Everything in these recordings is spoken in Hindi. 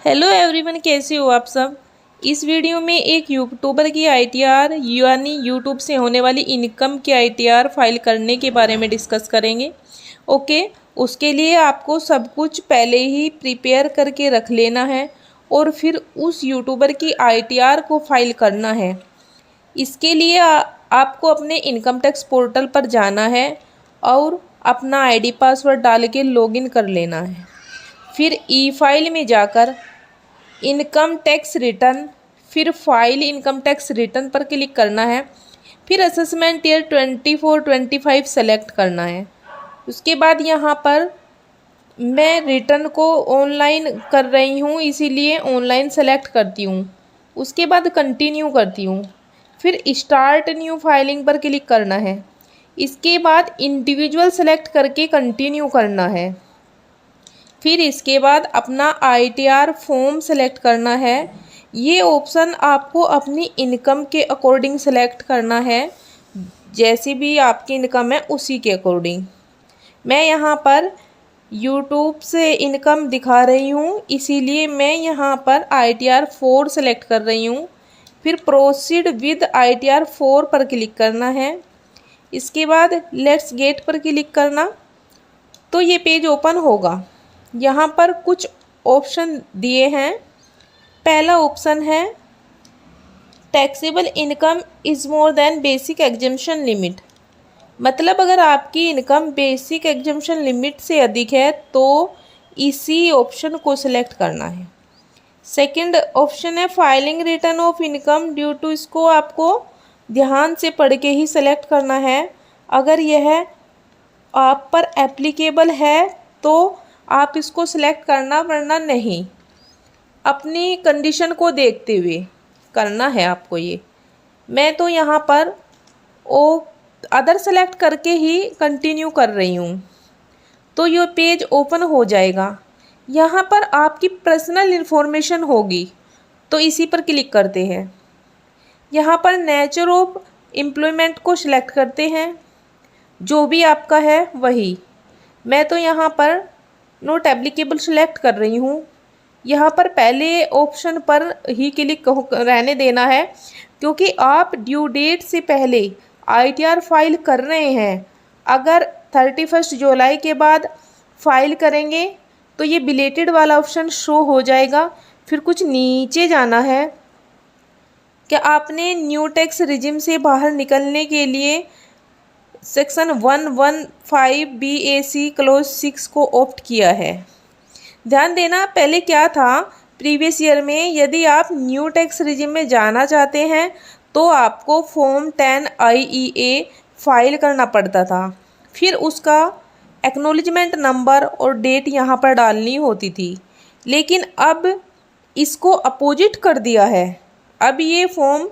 हेलो एवरीवन, कैसे हो आप सब। इस वीडियो में एक यूट्यूबर की आईटीआर यानी यूट्यूब से होने वाली इनकम की आईटीआर फाइल करने के बारे में डिस्कस करेंगे। ओके, उसके लिए आपको सब कुछ पहले ही प्रिपेयर करके रख लेना है और फिर उस यूट्यूबर की आईटीआर को फाइल करना है। इसके लिए आपको अपने इनकम टैक्स पोर्टल पर जाना है और अपना आईडी पासवर्ड डाल के लॉगिन कर लेना है। फिर ई फाइल में जाकर इनकम टैक्स रिटर्न, फिर फाइल इनकम टैक्स रिटर्न पर क्लिक करना है। फिर असेसमेंट ईयर 24-25 सेलेक्ट करना है। उसके बाद यहाँ पर मैं रिटर्न को ऑनलाइन कर रही हूँ, इसीलिए ऑनलाइन सेलेक्ट करती हूँ। उसके बाद कंटिन्यू करती हूँ। फिर स्टार्ट न्यू फाइलिंग पर क्लिक करना है। इसके बाद इंडिविजुअल सेलेक्ट करके कंटिन्यू करना है। फिर इसके बाद अपना आईटीआर फॉर्म सेलेक्ट करना है। ये ऑप्शन आपको अपनी इनकम के अकॉर्डिंग सेलेक्ट करना है, जैसी भी आपकी इनकम है उसी के अकॉर्डिंग। मैं यहाँ पर यूट्यूब से इनकम दिखा रही हूँ, इसीलिए मैं यहाँ पर आईटीआर 4 सेलेक्ट कर रही हूँ। फिर प्रोसीड विद आईटीआर 4 पर क्लिक करना है। इसके बाद लेट्स गेट पर क्लिक करना, तो ये पेज ओपन होगा। यहाँ पर कुछ ऑप्शन दिए हैं। पहला ऑप्शन है taxable income is more than basic exemption limit, मतलब अगर आपकी इनकम बेसिक एग्जम्पशन लिमिट से अधिक है तो इसी ऑप्शन को सिलेक्ट करना है। सेकंड ऑप्शन है filing return of income due to, इसको आपको ध्यान से पढ़ के ही सिलेक्ट करना है। अगर यह आप पर एप्लीकेबल है तो आप इसको सिलेक्ट करना, वरना नहीं। अपनी कंडीशन को देखते हुए करना है आपको ये। मैं तो यहाँ पर अदर सेलेक्ट करके ही कंटिन्यू कर रही हूँ, तो ये पेज ओपन हो जाएगा। यहाँ पर आपकी पर्सनल इन्फॉर्मेशन होगी, तो इसी पर क्लिक करते हैं। यहाँ पर नेचर ऑफ एम्प्लॉयमेंट को सिलेक्ट करते हैं, जो भी आपका है वही। मैं तो यहाँ पर नोट एप्लीकेबल सेलेक्ट कर रही हूँ। यहाँ पर पहले ऑप्शन पर ही क्लिक रहने देना है, क्योंकि आप ड्यू डेट से पहले आईटीआर फाइल कर रहे हैं। अगर 31 जुलाई के बाद फाइल करेंगे तो ये बिलेटेड वाला ऑप्शन शो हो जाएगा। फिर कुछ नीचे जाना है कि आपने न्यू टैक्स रिजिम से बाहर निकलने के लिए सेक्शन 115 BAC क्लोज 6 को ऑप्ट किया है। ध्यान देना, पहले क्या था प्रीवियस ईयर में, यदि आप न्यू टैक्स रिजिम में जाना चाहते हैं तो आपको फॉर्म 10 IEA फाइल करना पड़ता था। फिर उसका एक्नॉलेजमेंट नंबर और डेट यहाँ पर डालनी होती थी। लेकिन अब इसको अपोजिट कर दिया है। अब ये form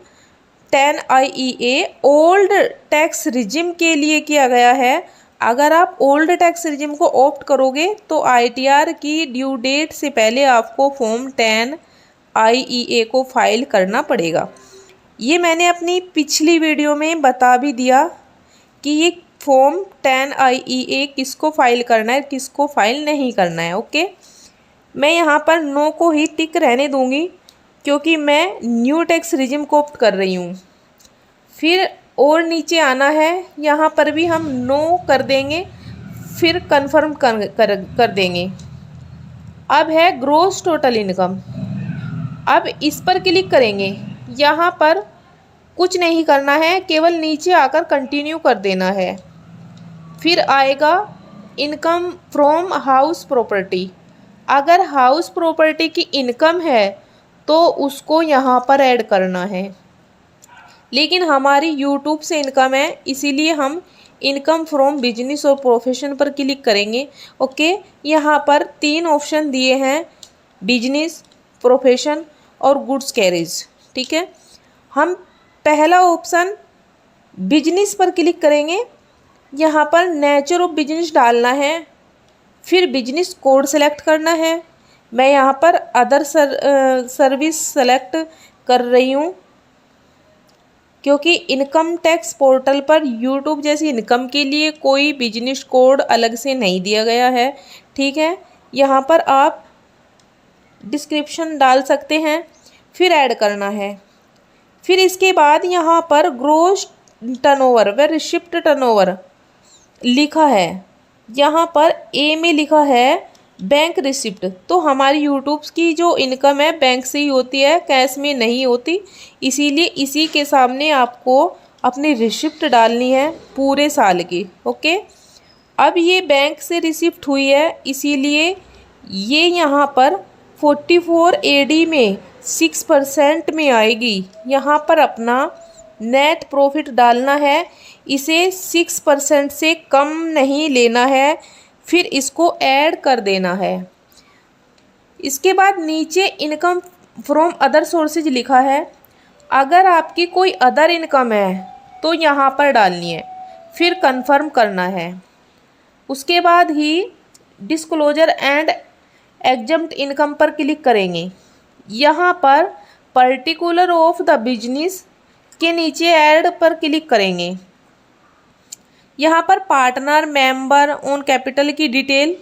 10 IEA old tax regime के लिए किया गया है। अगर आप ओल्ड टैक्स रिजिम को ऑप्ट करोगे तो आईटीआर की ड्यू डेट से पहले आपको फॉर्म 10 IEA को फाइल करना पड़ेगा। ये मैंने अपनी पिछली वीडियो में बता भी दिया कि ये फॉर्म 10 IEA किसको फाइल करना है, किसको फाइल नहीं करना है। ओके, मैं यहाँ पर नो को ही टिक रहने दूँगी, क्योंकि मैं न्यू टैक्स रिजिम को ऑप्ट कर रही हूँ। फिर और नीचे आना है, यहाँ पर भी हम नो कर देंगे, फिर कंफर्म कर देंगे। अब है ग्रॉस टोटल इनकम, अब इस पर क्लिक करेंगे। यहाँ पर कुछ नहीं करना है, केवल नीचे आकर कंटिन्यू कर देना है। फिर आएगा इनकम फ्रॉम हाउस प्रॉपर्टी। अगर हाउस प्रॉपर्टी की इनकम है तो उसको यहाँ पर ऐड करना है, लेकिन हमारी यूट्यूब से इनकम है, इसीलिए हम इनकम फ्रॉम बिजनेस और प्रोफेशन पर क्लिक करेंगे। ओके, यहाँ पर 3 ऑप्शन दिए हैं, बिजनेस, प्रोफेशन और गुड्स कैरेज। ठीक है, हम पहला ऑप्शन बिजनेस पर क्लिक करेंगे। यहाँ पर नेचर ऑफ बिजनेस डालना है, फिर बिजनेस कोड सेलेक्ट करना है। मैं यहाँ पर अदर सर्विस सेलेक्ट कर रही हूँ, क्योंकि इनकम टैक्स पोर्टल पर यूट्यूब जैसी इनकम के लिए कोई बिजनेस कोड अलग से नहीं दिया गया है। ठीक है, यहाँ पर आप डिस्क्रिप्शन डाल सकते हैं, फिर ऐड करना है। फिर इसके बाद यहाँ पर ग्रॉस टर्नओवर व रिसिप्ट टर्नओवर लिखा है, यहाँ पर ए में लिखा है बैंक रिसिप्ट। तो हमारी यूट्यूब की जो इनकम है बैंक से ही होती है, कैश में नहीं होती, इसीलिए इसी के सामने आपको अपनी रिसिप्ट डालनी है पूरे साल की। ओके, अब ये बैंक से रिसिप्ट हुई है, इसीलिए ये यहाँ पर 44 AD में 6% में आएगी। यहाँ पर अपना नेट प्रॉफिट डालना है, इसे 6% से कम नहीं लेना है, फिर इसको ऐड कर देना है। इसके बाद नीचे इनकम फ्रॉम अदर सोर्सेज लिखा है, अगर आपकी कोई अदर इनकम है तो यहाँ पर डालनी है, फिर कंफर्म करना है। उसके बाद ही डिस्क्लोजर एंड एग्जम्प्ट इनकम पर क्लिक करेंगे। यहाँ पर पर्टिकुलर ऑफ द बिजनेस के नीचे ऐड पर क्लिक करेंगे। यहाँ पर पार्टनर, मेंबर, ओन कैपिटल की डिटेल,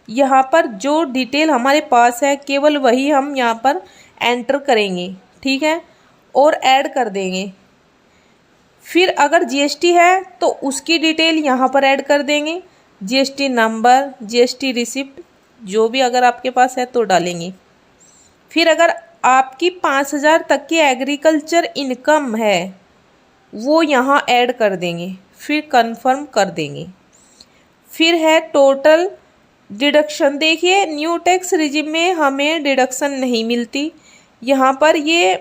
यहाँ पर जो डिटेल हमारे पास है केवल वही हम यहाँ पर एंटर करेंगे, ठीक है, और ऐड कर देंगे। फिर अगर जीएसटी है तो उसकी डिटेल यहाँ पर ऐड कर देंगे, जीएसटी नंबर, जीएसटी रिसिप्ट, जो भी अगर आपके पास है तो डालेंगे। फिर अगर आपकी 5000 तक की एग्रीकल्चर इनकम है वो यहाँ ऐड कर देंगे, फिर कंफर्म कर देंगे। फिर है टोटल डिडक्शन। देखिए न्यू टैक्स रिजिम में हमें डिडक्शन नहीं मिलती, यहाँ पर ये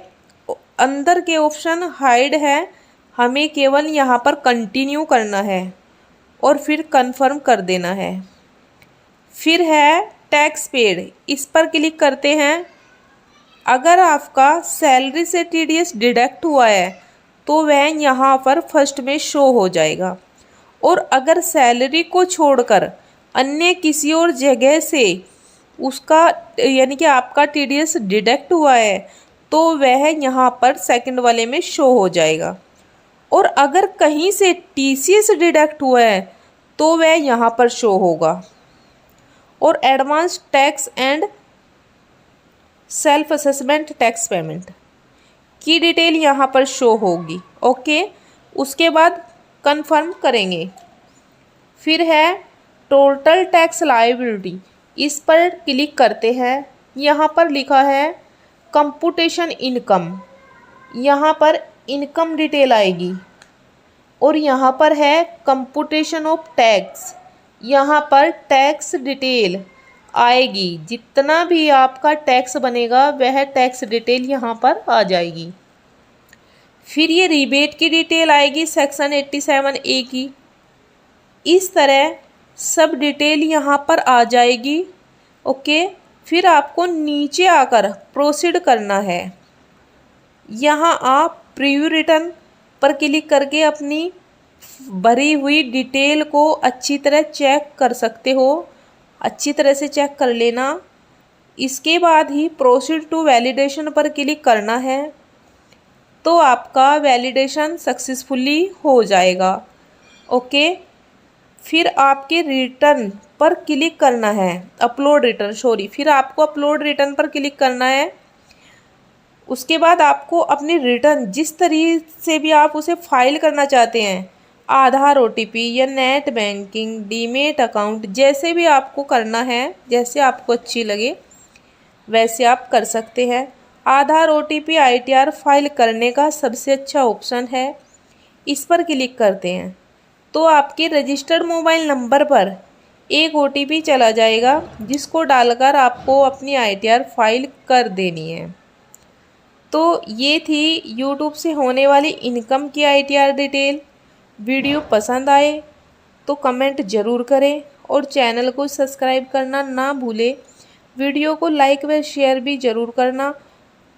अंदर के ऑप्शन हाइड है, हमें केवल यहाँ पर कंटिन्यू करना है और फिर कंफर्म कर देना है। फिर है टैक्स पेड, इस पर क्लिक करते हैं। अगर आपका सैलरी से टीडीएस डिडक्ट हुआ है तो वह यहाँ पर फर्स्ट में शो हो जाएगा, और अगर सैलरी को छोड़कर अन्य किसी और जगह से उसका यानी कि आपका टीडीएस डिडक्ट हुआ है तो वह यहाँ पर सेकंड वाले में शो हो जाएगा, और अगर कहीं से टीसीएस डिडक्ट हुआ है तो वह यहाँ पर शो होगा। और advance tax and self assessment tax payment की डिटेल यहाँ पर शो होगी। ओके, उसके बाद कंफर्म करेंगे। फिर है टोटल टैक्स लायबिलिटी, इस पर क्लिक करते हैं। यहाँ पर लिखा है कंप्यूटेशन इनकम, यहाँ पर इनकम डिटेल आएगी, और यहाँ पर है कंप्यूटेशन ऑफ टैक्स, यहाँ पर टैक्स डिटेल आएगी। जितना भी आपका टैक्स बनेगा वह टैक्स डिटेल यहाँ पर आ जाएगी। फिर ये रिबेट की डिटेल आएगी सेक्शन 87A की। इस तरह सब डिटेल यहाँ पर आ जाएगी। ओके, फिर आपको नीचे आकर प्रोसीड करना है। यहाँ आप प्रीव्यू रिटर्न पर क्लिक करके अपनी भरी हुई डिटेल को अच्छी तरह चेक कर सकते हो, अच्छी तरह से चेक कर लेना। इसके बाद ही प्रोसीड टू वैलिडेशन पर क्लिक करना है, तो आपका वैलिडेशन सक्सेसफुली हो जाएगा। ओके, फिर आपके रिटर्न पर क्लिक करना है, अपलोड रिटर्न फिर आपको अपलोड रिटर्न पर क्लिक करना है। उसके बाद आपको अपनी रिटर्न जिस तरीके से भी आप उसे फाइल करना चाहते हैं, आधार, ओटीपी या नेट बैंकिंग, डीमेट अकाउंट, जैसे भी आपको करना है, जैसे आपको अच्छी लगे वैसे आप कर सकते हैं। आधार, ओटीपी, आईटीआर फाइल करने का सबसे अच्छा ऑप्शन है, इस पर क्लिक करते हैं तो आपके रजिस्टर्ड मोबाइल नंबर पर एक ओटीपी चला जाएगा, जिसको डालकर आपको अपनी आईटीआर फाइल कर देनी है। तो ये थी यूट्यूब से होने वाली इनकम की आईटीआर डिटेल। वीडियो पसंद आए तो कमेंट ज़रूर करें और चैनल को सब्सक्राइब करना ना भूलें। वीडियो को लाइक व शेयर भी ज़रूर करना,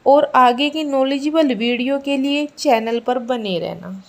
और आगे की नॉलेजेबल वीडियो के लिए चैनल पर बने रहना।